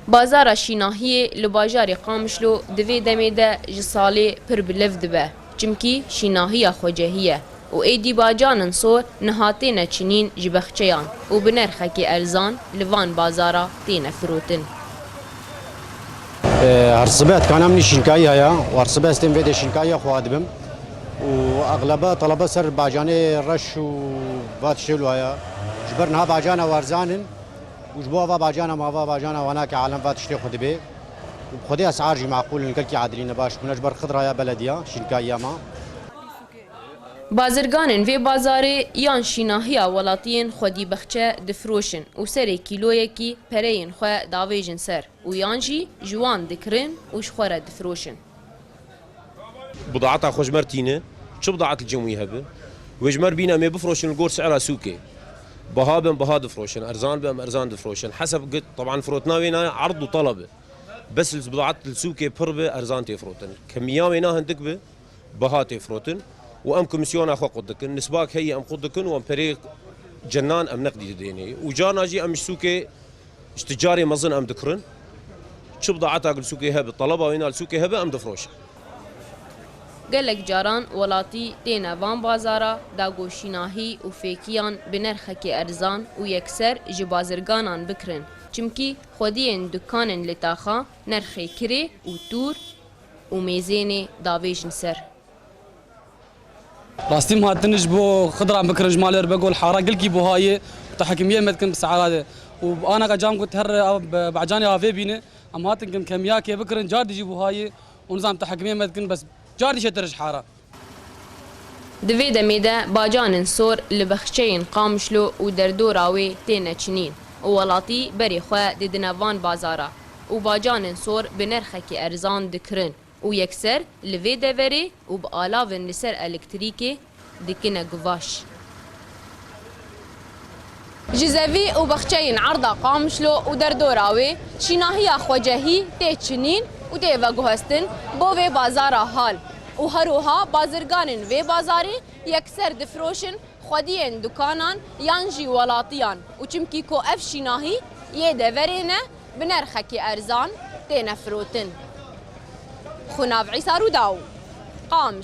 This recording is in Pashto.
بازار شیناهی لباجاری قامشلو دوی دمی ده جسالی پر بلف دبه چمکی شیناهی خوجهیه و ایدی باجانن سور نهاتین چنین جبخچیان و بنرخکی ارزان لوان بازارا تین فروتن. هرصبات كان من شنكاية يا وهرصبات استم فيدي شنكاية خوادبم واغلبها طلبة سر باجاني رش وبات شلو هيا جبرنا باجانا وارزانن وجبوها باجانا ما باجانا وهناك عالم فات شتي خدبه وبخدي اسعار جي معقول نكلكي عادلين باش نجبر خضره يا بلديه شنكاية ما بازرگانن وی بازاری یان شیناهیا ولاتین خودی بخچه دفروشن و سری کیلویه کی پرین خو داویجن سر و یانجی جوان دکرن و شخوره دفروشن. بضاعتها خوجمرتينه شو بضاعة الجموية هبه وجمر بينا ما بفروشن الجور سعرها سوكي بها بم بها دفروشن ارزان بم ارزان دفروشن حسب قد طبعا فروتنا وينا عرض وطلبه بس البضاعات السوكي بربه ارزان تفروتن كمية وينها هندكبه بها تفروتن وام كوميسيون اخو قدكن نسباك هي ام قدكن وام فريق جنان ام نقدي ديني وجانا جي ام سوكي اشتجاري مظن ام دكرن شو بضاعتها قل سوكي هبه طلبها وينا السوكي هبه ام دفروشن. گلک جاران ولاتی تین وان بازارا داگو شیناهی و فیکیان بنرخکی ارزان و یکسر جی بازرگانان بکرن چمکی خودین دکانن لتاخا نرخی کری و تور و میزین داویجن سر. راستي ما تنج بو خضرة بكر جمال بقول حارة قلكي بو هاي تحكمية ما تكن بسعر وانا قجام قلت هر بعجاني هافي بينه اما تكن كمياك بكر جاد يجيبو هاي ونظام تحكمية ما تكن بس جاد يشترج حارة. دوی دمیده باجانن سور لبخچین قامشلو و دردوراوی تینه چنین و ولاتی بری خواه دیدنوان بازارا و باجانن سور بنرخکی ارزان دکرن و یکسر لوی دوری و با آلاون لسر الکتریکی دکنه گواش. جزوی و بخچین عرضا قامشلو و دردوراوی شیناهی خوجهی تی چنین و تی وگوهستن بو وی بازارا حال و هروها بازرگانن وی بازاری یکسر دفروشن خودین دکانان یانجی ولاتیان و چمکی کو اف شیناهی یه دورینه بنرخکی ارزان تی نفروتن. خناف عیسى روداو قامش